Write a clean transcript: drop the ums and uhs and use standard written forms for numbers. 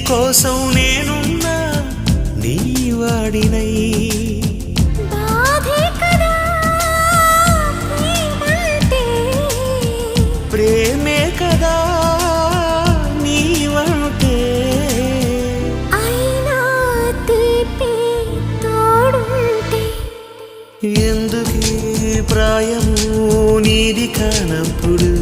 కోసం నేనున్నా నీ వాడినై బాధే కదా ప్రేమంటే ప్రేమే కదా నీవంటే అయినా తీపి తోడుంటే ఎందుకీ ప్రాయము నీది కానప్పుడు